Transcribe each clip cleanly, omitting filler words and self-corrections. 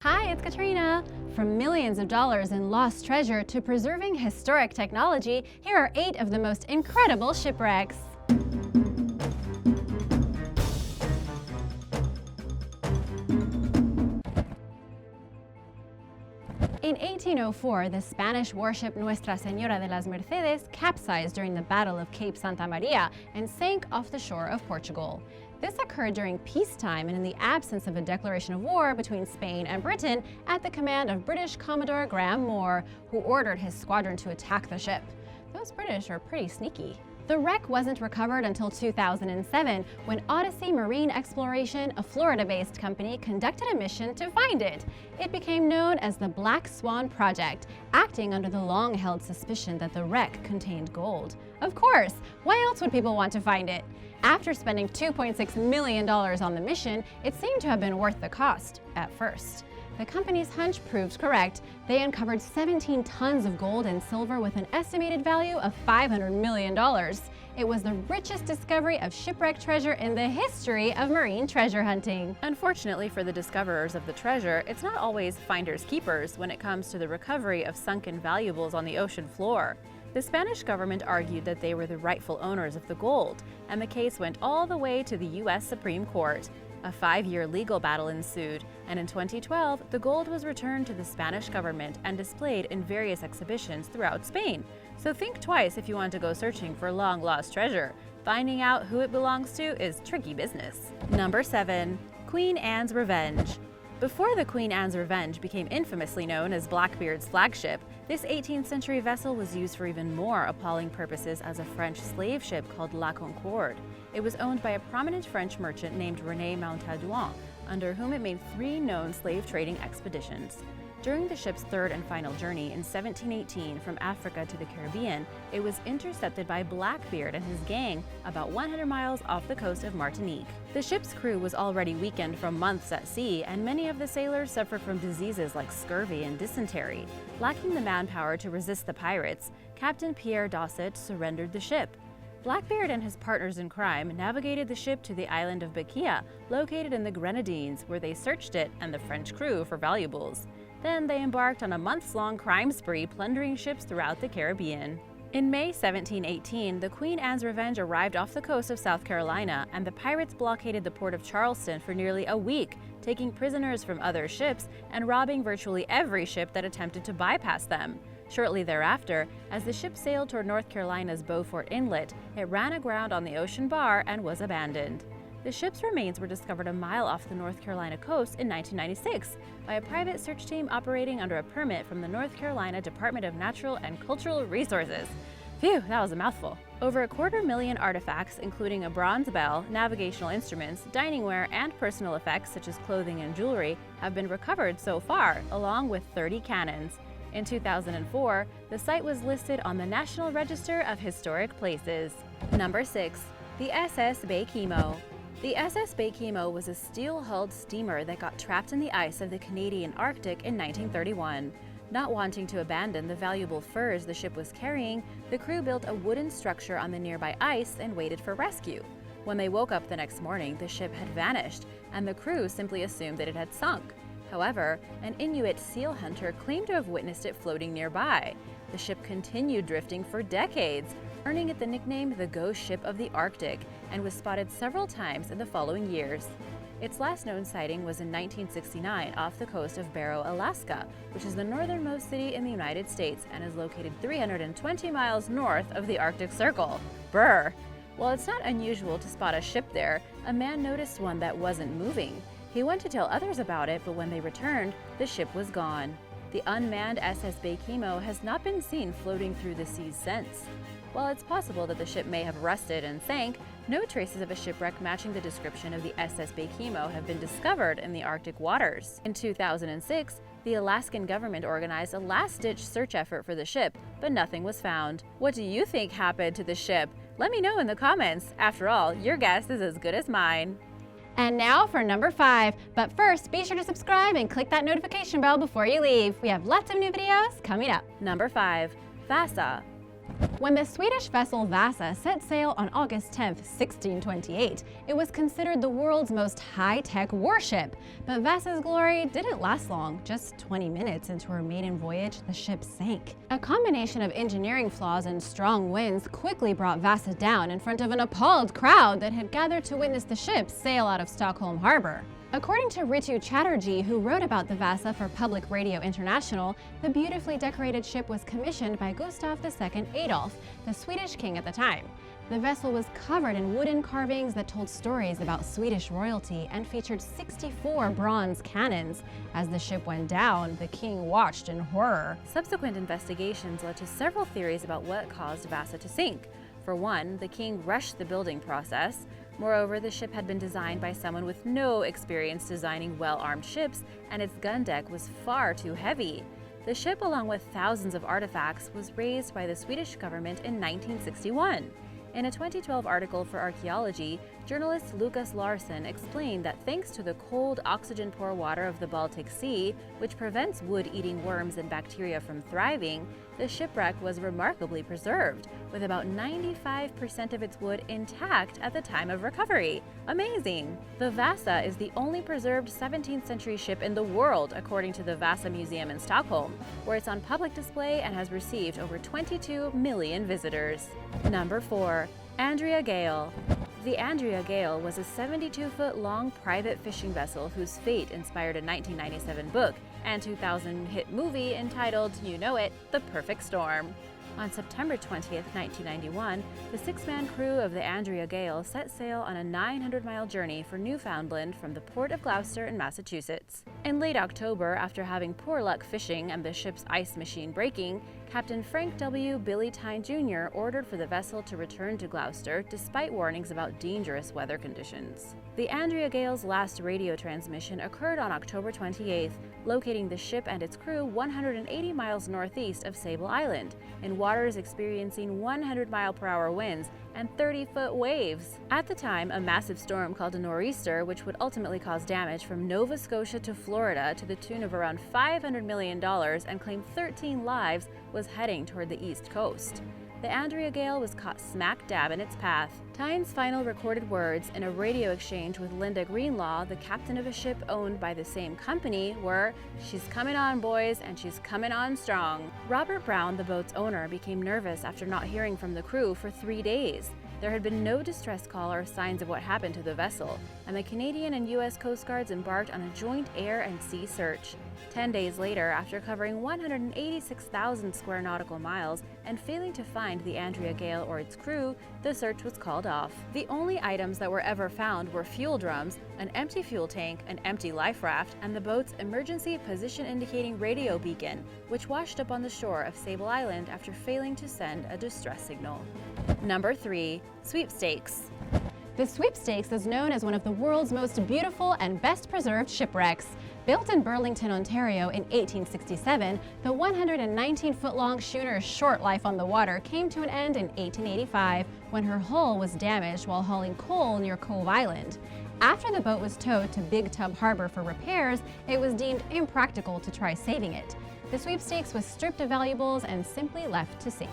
Hi, it's Katrina. From millions of dollars in lost treasure to preserving historic technology, here are 8 of the most incredible shipwrecks. In 1804, the Spanish warship Nuestra Senora de las Mercedes capsized during the Battle of Cape Santa Maria and sank off the shore of Portugal. This occurred during peacetime and in the absence of a declaration of war between Spain and Britain at the command of British Commodore Graham Moore, who ordered his squadron to attack the ship. Those British are pretty sneaky. The wreck wasn't recovered until 2007, when Odyssey Marine Exploration, a Florida-based company, conducted a mission to find it. It became known as the Black Swan Project, acting under the long-held suspicion that the wreck contained gold. Of course, why else would people want to find it? After spending $2.6 million on the mission, it seemed to have been worth the cost at first. The company's hunch proved correct. They uncovered 17 tons of gold and silver with an estimated value of $500 million. It was the richest discovery of shipwreck treasure in the history of marine treasure hunting. Unfortunately for the discoverers of the treasure, it's not always finders keepers when it comes to the recovery of sunken valuables on the ocean floor. The Spanish government argued that they were the rightful owners of the gold, and the case went all the way to the U.S. Supreme Court. A 5-year legal battle ensued, and in 2012, the gold was returned to the Spanish government and displayed in various exhibitions throughout Spain. So think twice if you want to go searching for long-lost treasure. Finding out who it belongs to is tricky business. Number 7. Queen Anne's Revenge. Before the Queen Anne's Revenge became infamously known as Blackbeard's flagship, this 18th century vessel was used for even more appalling purposes as a French slave ship called La Concorde. It was owned by a prominent French merchant named René Montaudoin, under whom it made 3 known slave trading expeditions. During the ship's third and final journey in 1718 from Africa to the Caribbean, it was intercepted by Blackbeard and his gang about 100 miles off the coast of Martinique. The ship's crew was already weakened from months at sea, and many of the sailors suffered from diseases like scurvy and dysentery. Lacking the manpower to resist the pirates, Captain Pierre Dosset surrendered the ship. Blackbeard and his partners in crime navigated the ship to the island of Baychimo, located in the Grenadines, where they searched it and the French crew for valuables. Then they embarked on a months-long crime spree, plundering ships throughout the Caribbean. In May 1718, the Queen Anne's Revenge arrived off the coast of South Carolina, and the pirates blockaded the port of Charleston for nearly a week, taking prisoners from other ships and robbing virtually every ship that attempted to bypass them. Shortly thereafter, as the ship sailed toward North Carolina's Beaufort Inlet, it ran aground on the ocean bar and was abandoned. The ship's remains were discovered a mile off the North Carolina coast in 1996 by a private search team operating under a permit from the North Carolina Department of Natural and Cultural Resources. Phew, that was a mouthful. Over 250,000 artifacts, including a bronze bell, navigational instruments, diningware, and personal effects such as clothing and jewelry, have been recovered so far, along with 30 cannons. In 2004, the site was listed on the National Register of Historic Places. Number 6. The SS Baychimo. The SS Baychimo was a steel-hulled steamer that got trapped in the ice of the Canadian Arctic in 1931. Not wanting to abandon the valuable furs the ship was carrying, the crew built a wooden structure on the nearby ice and waited for rescue. When they woke up the next morning, the ship had vanished, and the crew simply assumed that it had sunk. However, an Inuit seal hunter claimed to have witnessed it floating nearby. The ship continued drifting for decades, earning it the nickname the Ghost Ship of the Arctic, and was spotted several times in the following years. Its last known sighting was in 1969 off the coast of Barrow, Alaska, which is the northernmost city in the United States and is located 320 miles north of the Arctic Circle. Brr! While it's not unusual to spot a ship there, a man noticed one that wasn't moving. He went to tell others about it, but when they returned, the ship was gone. The unmanned SS Baychimo has not been seen floating through the seas since. While it's possible that the ship may have rusted and sank, no traces of a shipwreck matching the description of the SS Baychimo have been discovered in the Arctic waters. In 2006, the Alaskan government organized a last-ditch search effort for the ship, but nothing was found. What do you think happened to the ship? Let me know in the comments. After all, your guess is as good as mine. And now for number 5. But first, be sure to subscribe and click that notification bell before you leave. We have lots of new videos coming up. Number 5. Vasa. When the Swedish vessel Vasa set sail on August 10, 1628, it was considered the world's most high-tech warship. But Vasa's glory didn't last long. Just 20 minutes into her maiden voyage, the ship sank. A combination of engineering flaws and strong winds quickly brought Vasa down in front of an appalled crowd that had gathered to witness the ship sail out of Stockholm Harbor. According to Ritu Chatterjee, who wrote about the Vasa for Public Radio International, the beautifully decorated ship was commissioned by Gustav II Adolf, the Swedish king at the time. The vessel was covered in wooden carvings that told stories about Swedish royalty and featured 64 bronze cannons. As the ship went down, the king watched in horror. Subsequent investigations led to several theories about what caused Vasa to sink. For one, the king rushed the building process. Moreover, the ship had been designed by someone with no experience designing well-armed ships, and its gun deck was far too heavy. The ship, along with thousands of artifacts, was raised by the Swedish government in 1961. In a 2012 article for Archaeology, journalist Lucas Larsson explained that thanks to the cold, oxygen-poor water of the Baltic Sea, which prevents wood-eating worms and bacteria from thriving, the shipwreck was remarkably preserved, with about 95% of its wood intact at the time of recovery. Amazing! The Vasa is the only preserved 17th century ship in the world, according to the Vasa Museum in Stockholm, where it's on public display and has received over 22 million visitors. Number 4. Andrea Gail. The Andrea Gail was a 72-foot-long private fishing vessel whose fate inspired a 1997 book and 2000 hit movie entitled, you know it, The Perfect Storm. On September 20, 1991, the 6-man crew of the Andrea Gail set sail on a 900-mile journey for Newfoundland from the port of Gloucester in Massachusetts. In late October, after having poor luck fishing and the ship's ice machine breaking, Captain Frank W. Billy Tyne Jr. ordered for the vessel to return to Gloucester despite warnings about dangerous weather conditions. The Andrea Gail's last radio transmission occurred on October 28th, locating the ship and its crew 180 miles northeast of Sable Island, in waters experiencing 100-mile-per-hour winds and 30-foot waves. At the time, a massive storm called a nor'easter, which would ultimately cause damage from Nova Scotia to Florida to the tune of around $500 million and claim 13 lives, was heading toward the east coast. The Andrea Gail was caught smack dab in its path. Tyne's final recorded words in a radio exchange with Linda Greenlaw, the captain of a ship owned by the same company, were, "She's coming on, boys, and she's coming on strong." Robert Brown, the boat's owner, became nervous after not hearing from the crew for 3 days. There had been no distress call or signs of what happened to the vessel, and the Canadian and U.S. Coast Guards embarked on a joint air and sea search. 10 days later, after covering 186,000 square nautical miles and failing to find the Andrea Gail or its crew, the search was called off. The only items that were ever found were fuel drums, an empty fuel tank, an empty life raft, and the boat's emergency position indicating radio beacon, which washed up on the shore of Sable Island after failing to send a distress signal. Number 3. Sweepstakes. The Sweepstakes is known as one of the world's most beautiful and best preserved shipwrecks. Built in Burlington, Ontario in 1867, the 119-foot-long schooner's short life on the water came to an end in 1885 when her hull was damaged while hauling coal near Cove Island. After the boat was towed to Big Tub Harbor for repairs, it was deemed impractical to try saving it. The Sweepstakes was stripped of valuables and simply left to sink.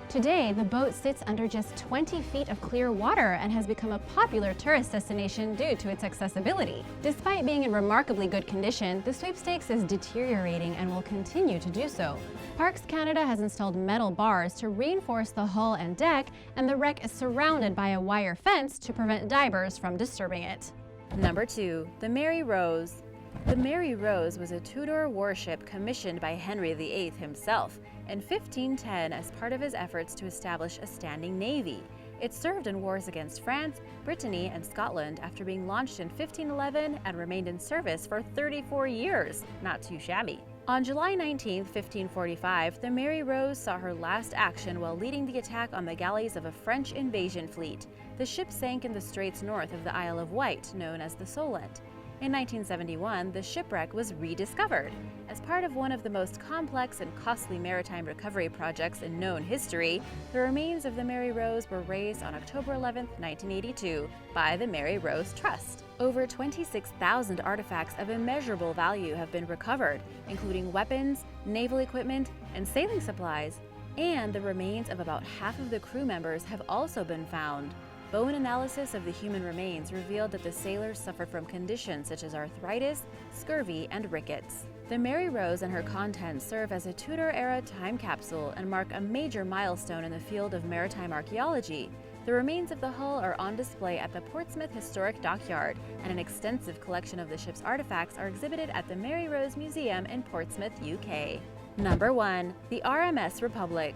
Today, the boat sits under just 20 feet of clear water and has become a popular tourist destination due to its accessibility. Despite being in remarkably good condition, the Sweepstakes is deteriorating and will continue to do so. Parks Canada has installed metal bars to reinforce the hull and deck, and the wreck is surrounded by a wire fence to prevent divers from disturbing it. Number 2. The Mary Rose. The Mary Rose was a Tudor warship commissioned by Henry VIII himself in 1510 as part of his efforts to establish a standing navy. It served in wars against France, Brittany, and Scotland after being launched in 1511 and remained in service for 34 years. Not too shabby. On July 19, 1545, the Mary Rose saw her last action while leading the attack on the galleys of a French invasion fleet. The ship sank in the straits north of the Isle of Wight, known as the Solent. In 1971, the shipwreck was rediscovered. As part of one of the most complex and costly maritime recovery projects in known history, the remains of the Mary Rose were raised on October 11, 1982, by the Mary Rose Trust. Over 26,000 artifacts of immeasurable value have been recovered, including weapons, naval equipment, and sailing supplies. And the remains of about half of the crew members have also been found. Bone analysis of the human remains revealed that the sailors suffered from conditions such as arthritis, scurvy, and rickets. The Mary Rose and her contents serve as a Tudor-era time capsule and mark a major milestone in the field of maritime archaeology. The remains of the hull are on display at the Portsmouth Historic Dockyard, and an extensive collection of the ship's artifacts are exhibited at the Mary Rose Museum in Portsmouth, UK. Number 1. The RMS Republic.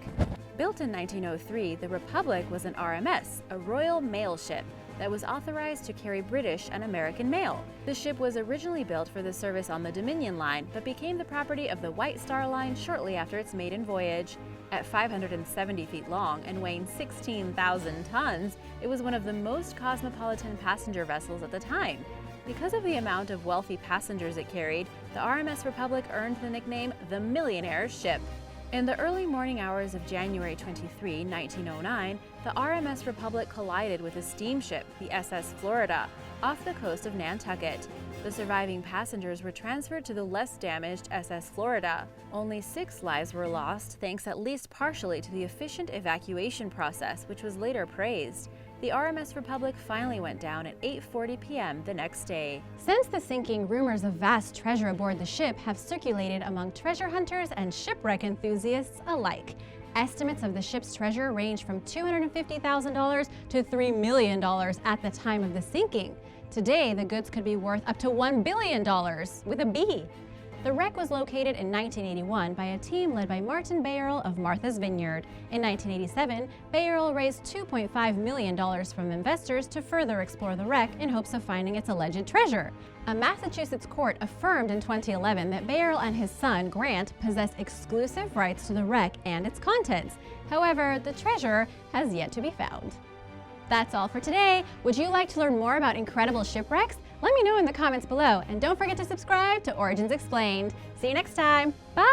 Built in 1903, the Republic was an RMS, a Royal Mail ship, that was authorized to carry British and American mail. The ship was originally built for the service on the Dominion Line, but became the property of the White Star Line shortly after its maiden voyage. At 570 feet long and weighing 16,000 tons, it was one of the most cosmopolitan passenger vessels at the time. Because of the amount of wealthy passengers it carried, the RMS Republic earned the nickname the Millionaire's Ship. In the early morning hours of January 23, 1909, the RMS Republic collided with a steamship, the SS Florida, off the coast of Nantucket. The surviving passengers were transferred to the less damaged SS Florida. Only 6 lives were lost, thanks at least partially to the efficient evacuation process, which was later praised. The RMS Republic finally went down at 8:40 p.m. the next day. Since the sinking, rumors of vast treasure aboard the ship have circulated among treasure hunters and shipwreck enthusiasts alike. Estimates of the ship's treasure range from $250,000 to $3 million at the time of the sinking. Today, the goods could be worth up to $1 billion, with a B. The wreck was located in 1981 by a team led by Martin Bayerl of Martha's Vineyard. In 1987, Bayerl raised $2.5 million from investors to further explore the wreck in hopes of finding its alleged treasure. A Massachusetts court affirmed in 2011 that Bayerl and his son, Grant, possess exclusive rights to the wreck and its contents. However, the treasure has yet to be found. That's all for today. Would you like to learn more about incredible shipwrecks? Let me know in the comments below, and don't forget to subscribe to Origins Explained. See you next time. Bye!